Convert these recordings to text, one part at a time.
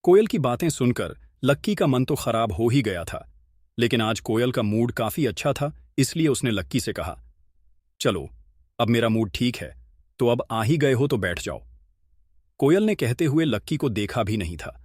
कोयल की बातें सुनकर लक्की का मन तो खराब हो ही गया था, लेकिन आज कोयल का मूड काफी अच्छा था, इसलिए उसने लक्की से कहा, चलो, अब मेरा मूड ठीक है, तो अब आ ही गए हो तो बैठ जाओ। कोयल ने कहते हुए लक्की को देखा भी नहीं था।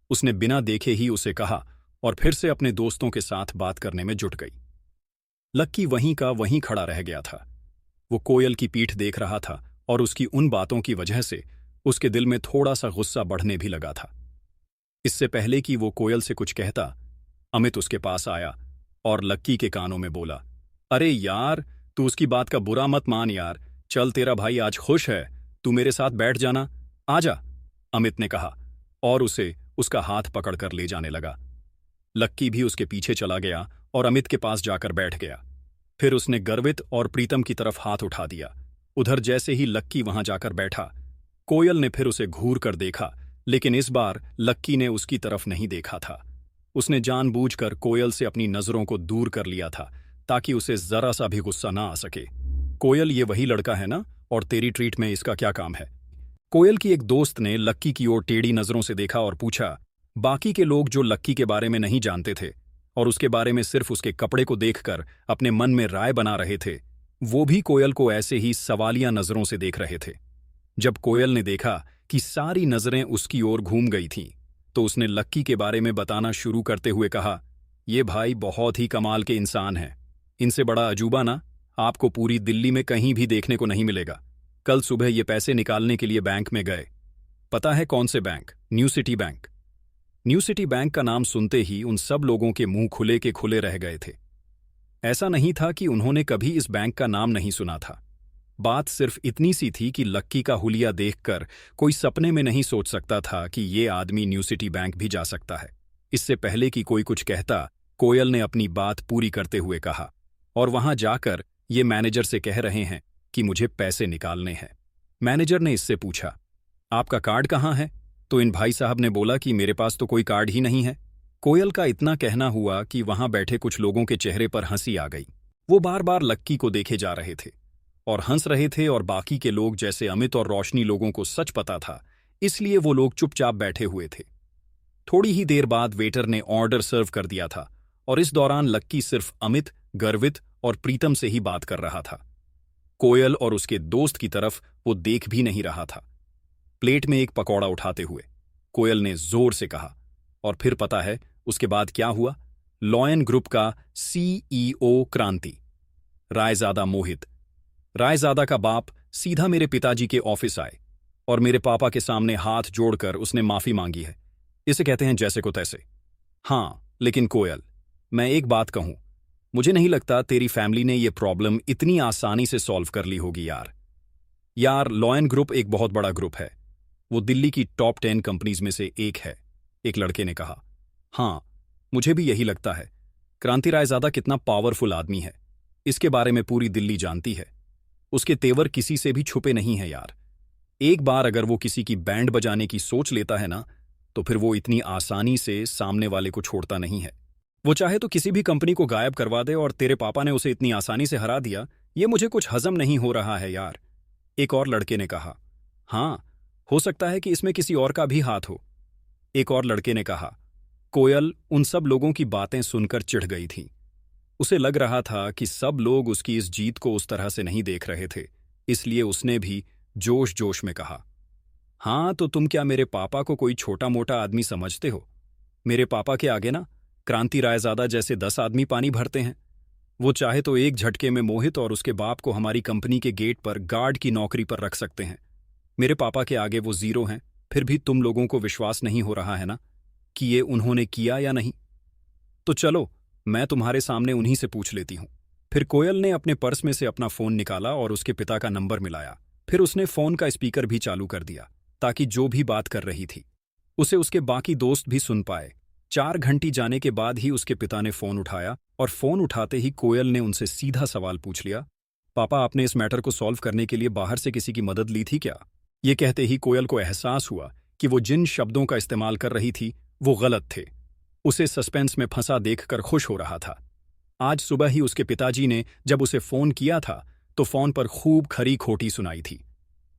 उसने बिना देखे ही उसे कहा और फिर से अपने दोस्तों के साथ बात करने में जुट गई। लक्की वहीं का वहीं खड़ा रह गया था। वो कोयल की पीठ देख रहा था और उसकी उन बातों की वजह से उसके दिल में थोड़ा सा गुस्सा बढ़ने भी लगा था। इससे पहले कि वो कोयल से कुछ कहता, अमित उसके पास आया और लक्की के कानों में बोला, अरे यार, तू उसकी बात का बुरा मत मान यार, चल तेरा भाई आज खुश है, तू मेरे साथ बैठ जाना, आजा, अमित ने कहा और उसे उसका हाथ पकड़कर ले जाने लगा। लक्की भी उसके पीछे चला गया और अमित के पास जाकर बैठ गया। फिर उसने गर्वित और प्रीतम की तरफ हाथ उठा दिया। उधर जैसे ही लक्की वहां जाकर बैठा, कोयल ने फिर उसे घूर कर देखा, लेकिन इस बार लक्की ने उसकी तरफ नहीं देखा था। उसने जानबूझकर कोयल से अपनी नजरों को दूर कर लिया था ताकि उसे जरा सा भी गुस्सा ना आ सके। कोयल, ये वही लड़का है ना, और तेरी ट्रीट में इसका क्या काम है? कोयल की एक दोस्त ने लक्की की ओर टेढ़ी नजरों से देखा और पूछा। बाकी के लोग जो लक्की के बारे में नहीं जानते थे और उसके बारे में सिर्फ उसके कपड़े को देखकर अपने मन में राय बना रहे थे, वो भी कोयल को ऐसे ही सवालिया नजरों से देख रहे थे। जब कोयल ने देखा कि सारी नजरें उसकी ओर घूम गई थीं, तो उसने लक्की के बारे में बताना शुरू करते हुए कहा, ये भाई बहुत ही कमाल के इंसान हैं। इनसे बड़ा अजूबा ना आपको पूरी दिल्ली में कहीं भी देखने को नहीं मिलेगा। कल सुबह ये पैसे निकालने के लिए बैंक में गए। पता है कौन से bank? New city bank. New city bank का नाम सुनते ही उन सब लोगों के मुंह खुले के खुले रह गए थे। ऐसा नहीं था कि उन्होंने कभी इस बैंक का नाम नहीं सुना था। बात सिर्फ इतनी सी थी कि लक्की का हुलिया देखकर कोई सपने में नहीं सोच सकता था कि ये आदमी न्यू सिटी बैंक भी जा सकता है। इससे पहले कि कोई कुछ कहता, कोयल ने अपनी बात पूरी करते हुए कहा, और वहां जाकर ये मैनेजर से कह रहे हैं कि मुझे पैसे निकालने हैं। मैनेजर ने इससे पूछा, आपका कार्ड कहाँ है? तो इन भाई साहब ने बोला कि मेरे पास तो कोई कार्ड ही नहीं है। कोयल का इतना कहना हुआ कि वहां बैठे कुछ लोगों के चेहरे पर हंसी आ गई। वो बार बार लक्की को देखे जा रहे थे और हंस रहे थे, और बाकी के लोग जैसे अमित और रोशनी लोगों को सच पता था, इसलिए वो लोग चुपचाप बैठे हुए थे। थोड़ी ही देर बाद वेटर ने ऑर्डर सर्व कर दिया था और इस दौरान लक्की सिर्फ अमित, गर्वित और प्रीतम से ही बात कर रहा था। कोयल और उसके दोस्त की तरफ वो देख भी नहीं रहा था। प्लेट में एक पकौड़ा उठाते हुए कोयल ने जोर से कहा, और फिर पता है उसके बाद क्या हुआ? लॉयन ग्रुप का सीईओ क्रांति रायजादा मोहित, रायजादा का बाप, सीधा मेरे पिताजी के ऑफिस आए और मेरे पापा के सामने हाथ जोड़कर उसने माफी मांगी है। इसे कहते हैं जैसे को तैसे। हाँ, लेकिन कोयल, मैं एक बात कहूं, मुझे नहीं लगता तेरी फैमिली ने यह प्रॉब्लम इतनी आसानी से सॉल्व कर ली होगी यार, लॉयन ग्रुप एक बहुत बड़ा ग्रुप है। वो दिल्ली की टॉप 10 कंपनीज में से एक है, एक लड़के ने कहा। हाँ, मुझे भी यही लगता है। क्रांति रायजादा कितना पावरफुल आदमी है, इसके बारे में पूरी दिल्ली जानती है। उसके तेवर किसी से भी छुपे नहीं है यार। एक बार अगर वो किसी की बैंड बजाने की सोच लेता है ना, तो फिर वो इतनी आसानी से सामने वाले को छोड़ता नहीं है। वो चाहे तो किसी भी कंपनी को गायब करवा दे, और तेरे पापा ने उसे इतनी आसानी से हरा दिया, ये मुझे कुछ हजम नहीं हो रहा है यार, एक और लड़के ने कहा। हाँ, हो सकता है कि इसमें किसी और का भी हाथ हो, एक और लड़के ने कहा। कोयल उन सब लोगों की बातें सुनकर चिढ़ गई थी। उसे लग रहा था कि सब लोग उसकी इस जीत को उस तरह से नहीं देख रहे थे, इसलिए उसने भी जोश जोश में कहा, हाँ, तो तुम क्या मेरे पापा को कोई छोटा मोटा आदमी समझते हो? मेरे पापा के आगे ना क्रांति रायजादा जैसे 10 आदमी पानी भरते हैं। वो चाहे तो एक झटके में मोहित और उसके बाप को हमारी कंपनी के गेट पर गार्ड की नौकरी पर रख सकते हैं। मेरे पापा के आगे वो जीरो हैं। फिर भी तुम लोगों को विश्वास नहीं हो रहा है ना कि ये उन्होंने किया या नहीं? तो चलो, मैं तुम्हारे सामने उन्हीं से पूछ लेती हूं। फिर कोयल ने अपने पर्स में से अपना फोन निकाला और उसके पिता का नंबर मिलाया। फिर उसने फोन का स्पीकर भी चालू कर दिया ताकि जो भी बात कर रही थी उसे उसके बाकी दोस्त भी सुन पाए। 4 घंटी जाने के बाद ही उसके पिता ने फोन उठाया, और फोन उठाते ही कोयल ने उनसे सीधा सवाल पूछ लिया, पापा, आपने इस मैटर को सॉल्व करने के लिए बाहर से किसी की मदद ली थी क्या? ये कहते ही कोयल को एहसास हुआ कि वो जिन शब्दों का इस्तेमाल कर रही थी वो गलत थे। उसे सस्पेंस में फंसा देखकर खुश हो रहा था। आज सुबह ही उसके पिताजी ने जब उसे फोन किया था तो फोन पर खूब खरी खोटी सुनाई थी।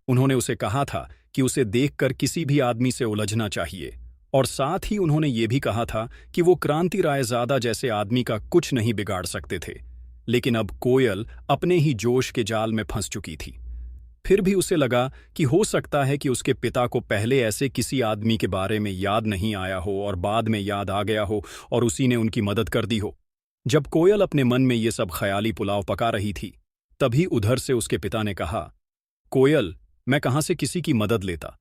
उन्होंने उसे कहा था कि उसे देखकर किसी भी आदमी से उलझना चाहिए और साथ ही उन्होंने ये भी कहा था कि वो क्रांति रायजादा जैसे आदमी का कुछ नहीं बिगाड़ सकते थे। लेकिन अब कोयल अपने ही जोश के जाल में फंस चुकी थी। फिर भी उसे लगा कि हो सकता है कि उसके पिता को पहले ऐसे किसी आदमी के बारे में याद नहीं आया हो और बाद में याद आ गया हो और उसी ने उनकी मदद कर दी हो। जब कोयल अपने मन में ये सब ख्याली पुलाव पका रही थी, तभी उधर से उसके पिता ने कहा, कोयल, मैं कहाँ से किसी की मदद लेता?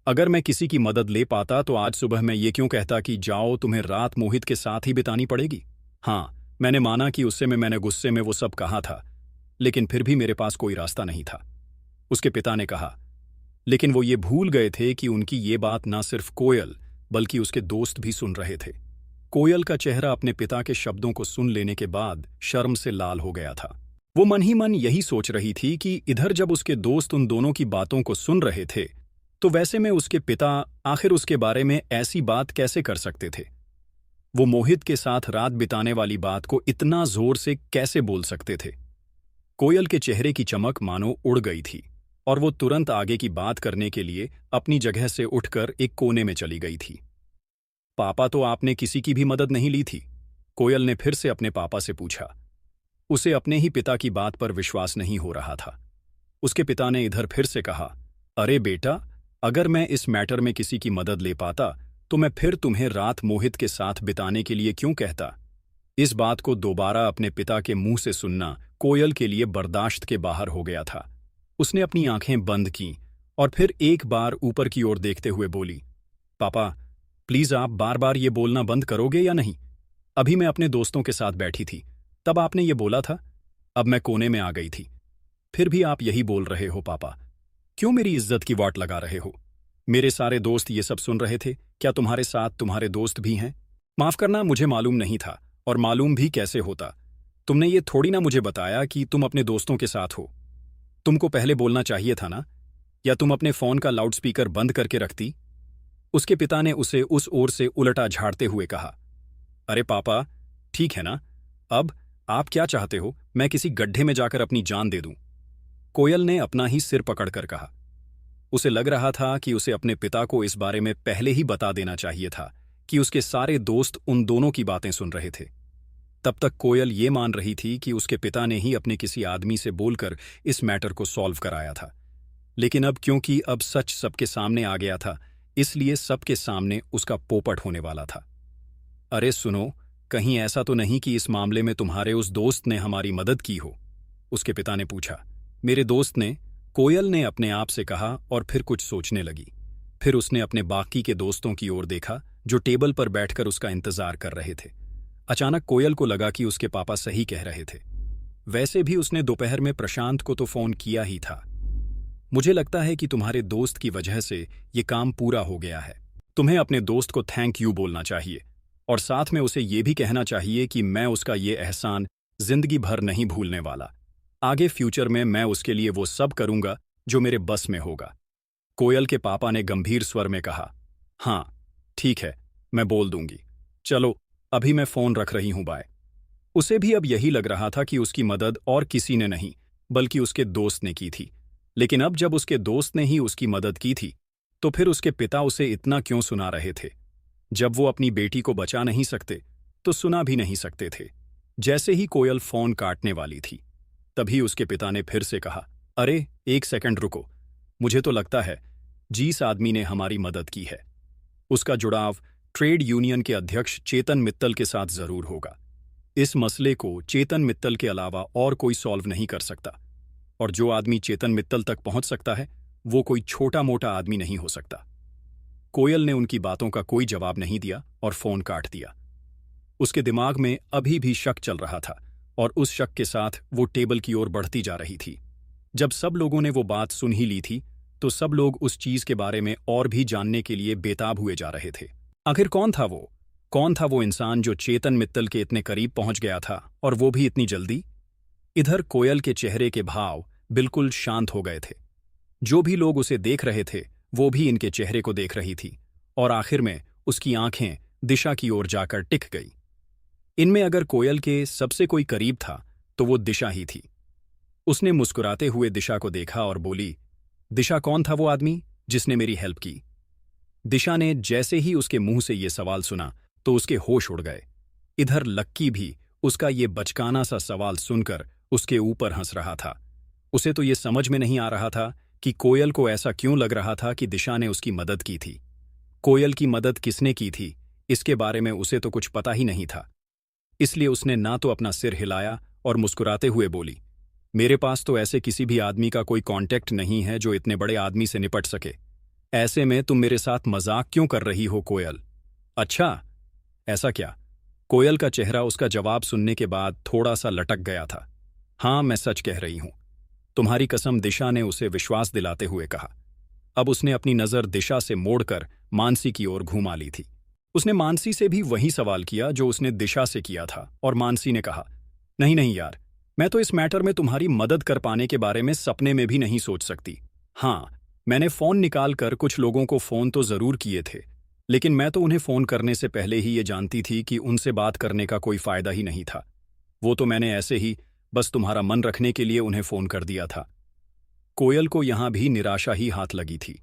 अगर मैं किसी की मदद ले पाता तो आज सुबह मैं ये क्यों कहता कि जाओ, तुम्हें रात मोहित के साथ ही बितानी पड़ेगी। हाँ, मैंने माना कि उससे मैंने गुस्से में वो सब कहा था, लेकिन फिर भी मेरे पास कोई रास्ता नहीं था। उसके पिता ने कहा। लेकिन वो ये भूल गए थे कि उनकी ये बात ना सिर्फ कोयल बल्कि उसके दोस्त भी सुन रहे थे। कोयल का चेहरा अपने पिता के शब्दों को सुन लेने के बाद शर्म से लाल हो गया था। वो मन ही मन यही सोच रही थी कि इधर जब उसके दोस्त उन दोनों की बातों को सुन रहे थे, तो वैसे में उसके पिता आखिर उसके बारे में ऐसी बात कैसे कर सकते थे? वो मोहित के साथ रात बिताने वाली बात को इतना जोर से कैसे बोल सकते थे? कोयल के चेहरे की चमक मानो उड़ गई थी और वो तुरंत आगे की बात करने के लिए अपनी जगह से उठकर एक कोने में चली गई थी। पापा, तो आपने किसी की भी मदद नहीं ली थी? कोयल ने फिर से अपने पापा से पूछा। उसे अपने ही पिता की बात पर विश्वास नहीं हो रहा था। उसके पिता ने इधर फिर से कहा, अरे बेटा, अगर मैं इस मैटर में किसी की मदद ले पाता तो मैं फिर तुम्हें रात मोहित के साथ बिताने के लिए क्यों कहता? इस बात को दोबारा अपने पिता के मुंह से सुनना कोयल के लिए बर्दाश्त के बाहर हो गया था। उसने अपनी आंखें बंद कीं और फिर एक बार ऊपर की ओर देखते हुए बोली, पापा, प्लीज आप बार बार ये बोलना बंद करोगे या नहीं? अभी मैं अपने दोस्तों के साथ बैठी थी, तब आपने ये बोला था। अब मैं कोने में आ गई थी, फिर भी आप यही बोल रहे हो। पापा, क्यों मेरी इज्जत की वाट लगा रहे हो? मेरे सारे दोस्त ये सब सुन रहे थे, क्या तुम्हारे साथ तुम्हारे दोस्त भी हैं? माफ करना, मुझे मालूम नहीं था, और मालूम भी कैसे होता? तुमने ये थोड़ी ना मुझे बताया कि तुम अपने दोस्तों के साथ हो। तुमको पहले बोलना चाहिए था ना, या तुम अपने फोन का लाउडस्पीकर बंद करके रखती? उसके पिता ने उसे उस ओर से उलटा झाड़ते हुए कहा। अरे पापा, ठीक है ना, अब आप क्या चाहते हो, मैं किसी गड्ढे में जाकर अपनी जान दे दूं? कोयल ने अपना ही सिर पकड़कर कहा। उसे लग रहा था कि उसे अपने पिता को इस बारे में पहले ही बता देना चाहिए था कि उसके सारे दोस्त उन दोनों की बातें सुन रहे थे। तब तक कोयल ये मान रही थी कि उसके पिता ने ही अपने किसी आदमी से बोलकर इस मैटर को सॉल्व कराया था। लेकिन अब क्योंकि अब सच सबके सामने आ गया था, इसलिए सबके सामने उसका पोपट होने वाला था। अरे सुनो, कहीं ऐसा तो नहीं कि इस मामले में तुम्हारे उस दोस्त ने हमारी मदद की हो? उसके पिता ने पूछा। मेरे दोस्त ने, कोयल ने अपने आप से कहा और फिर कुछ सोचने लगी। फिर उसने अपने बाकी के दोस्तों की ओर देखा जो टेबल पर बैठकर उसका इंतजार कर रहे थे। अचानक कोयल को लगा कि उसके पापा सही कह रहे थे। वैसे भी उसने दोपहर में प्रशांत को तो फोन किया ही था। मुझे लगता है कि तुम्हारे दोस्त की वजह से ये काम पूरा हो गया है। तुम्हें अपने दोस्त को थैंक यू बोलना चाहिए और साथ में उसे ये भी कहना चाहिए कि मैं उसका ये एहसान जिंदगी भर नहीं भूलने वाला। आगे फ्यूचर में मैं उसके लिए वो सब करूंगा जो मेरे बस में होगा। कोयल के पापा ने गंभीर स्वर में कहा। हाँ, ठीक है, मैं बोल दूंगी। चलो, अभी मैं फोन रख रही हूं, बाय। उसे भी अब यही लग रहा था कि उसकी मदद और किसी ने नहीं बल्कि उसके दोस्त ने की थी। लेकिन अब जब उसके दोस्त ने ही उसकी मदद की थी, तो फिर उसके पिता उसे इतना क्यों सुना रहे थे? जब वो अपनी बेटी को बचा नहीं सकते, तो सुना भी नहीं सकते थे। जैसे ही कोयल फोन काटने वाली थी, तभी उसके पिता ने फिर से कहा, अरे एक सेकंड रुको, मुझे तो लगता है जिस आदमी ने हमारी मदद की है, उसका जुड़ाव ट्रेड यूनियन के अध्यक्ष चेतन मित्तल के साथ जरूर होगा। इस मसले को चेतन मित्तल के अलावा और कोई सॉल्व नहीं कर सकता, और जो आदमी चेतन मित्तल तक पहुंच सकता है, वो कोई छोटा मोटा आदमी नहीं हो सकता। कोयल ने उनकी बातों का कोई जवाब नहीं दिया और फोन काट दिया। उसके दिमाग में अभी भी शक चल रहा था और उस शक के साथ वो टेबल की ओर बढ़ती जा रही थी। जब सब लोगों ने वो बात सुन ही ली थी, तो सब लोग उस चीज के बारे में और भी जानने के लिए बेताब हुए जा रहे थे। आखिर कौन था वो? कौन था वो इंसान जो चेतन मित्तल के इतने करीब पहुंच गया था, और वो भी इतनी जल्दी? इधर कोयल के चेहरे के भाव बिल्कुल शांत हो गए थे। जो भी लोग उसे देख रहे थे, वो भी इनके चेहरे को देख रही थी, और आखिर में उसकी आंखें दिशा की ओर जाकर टिक गई। इनमें अगर कोयल के सबसे कोई करीब था, तो वो दिशा ही थी। उसने मुस्कुराते हुए दिशा को देखा और बोली, दिशा, कौन था वो आदमी जिसने मेरी हेल्प की? दिशा ने जैसे ही उसके मुंह से ये सवाल सुना तो उसके होश उड़ गए। इधर लक्की भी उसका ये बचकाना सा सवाल सुनकर उसके ऊपर हंस रहा था। उसे तो ये समझ में नहीं आ रहा था कि कोयल को ऐसा क्यों लग रहा था कि दिशा ने उसकी मदद की थी। कोयल की मदद किसने की थी, इसके बारे में उसे तो कुछ पता ही नहीं था। इसलिए उसने ना तो अपना सिर हिलाया और मुस्कुराते हुए बोली, मेरे पास तो ऐसे किसी भी आदमी का कोई कांटेक्ट नहीं है जो इतने बड़े आदमी से निपट सके। ऐसे में तुम मेरे साथ मजाक क्यों कर रही हो कोयल? अच्छा, ऐसा क्या? कोयल का चेहरा उसका जवाब सुनने के बाद थोड़ा सा लटक गया था। हाँ, मैं सच कह रही हूं, तुम्हारी कसम, दिशा ने उसे विश्वास दिलाते हुए कहा। अब उसने अपनी नजर दिशा से मोड़कर मानसी की ओर घुमा ली थी। उसने मानसी से भी वही सवाल किया जो उसने दिशा से किया था, और मानसी ने कहा, नहीं नहीं यार, मैं तो इस मैटर में तुम्हारी मदद कर पाने के बारे में सपने में भी नहीं सोच सकती। हाँ, मैंने फोन निकाल कर कुछ लोगों को फोन तो जरूर किए थे, लेकिन मैं तो उन्हें फोन करने से पहले ही ये जानती थी कि उनसे बात करने का कोई फायदा ही नहीं था। वो तो मैंने ऐसे ही बस तुम्हारा मन रखने के लिए उन्हें फोन कर दिया था। कोयल को यहां भी निराशा ही हाथ लगी थी।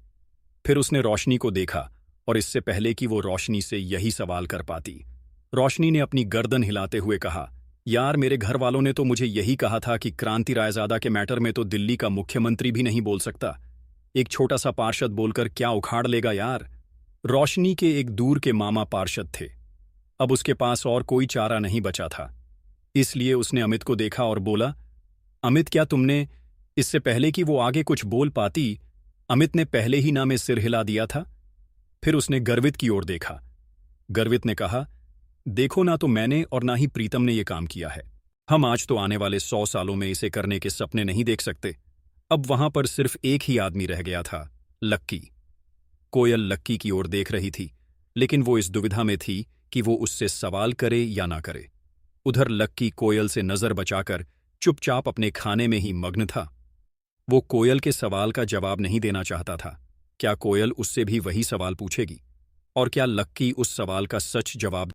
फिर उसने रोशनी को देखा, और इससे पहले कि वो रोशनी से यही सवाल कर पाती, रोशनी ने अपनी गर्दन हिलाते हुए कहा, यार, मेरे घर वालों ने तो मुझे यही कहा था कि क्रांति रायजादा के मैटर में तो दिल्ली का मुख्यमंत्री भी नहीं बोल सकता। एक छोटा सा पार्षद बोलकर क्या उखाड़ लेगा यार। रोशनी के एक दूर के मामा पार्षद थे। अब उसके पास और कोई चारा नहीं बचा था, इसलिए उसने अमित को देखा और बोला, अमित, क्या तुमने इससे पहले कि वो आगे कुछ बोल पाती, अमित ने पहले ही ना में सिर हिला दिया था। फिर उसने गर्वित की ओर देखा। गर्वित ने कहा, देखो, ना तो मैंने और ना ही प्रीतम ने यह काम किया है। हम आज तो आने वाले 100 सालों में इसे करने के सपने नहीं देख सकते। अब वहां पर सिर्फ एक ही आदमी रह गया था, लक्की। कोयल लक्की की ओर देख रही थी, लेकिन वो इस दुविधा में थी कि वो उससे सवाल करे या ना करे। उधर लक्की कोयल से नजर बचाकर चुपचाप अपने खाने में ही मग्न था। वो कोयल के सवाल का जवाब नहीं देना चाहता था। क्या कोयल उससे भी वही सवाल पूछेगी? और क्या लक्की उस सवाल का सच जवाब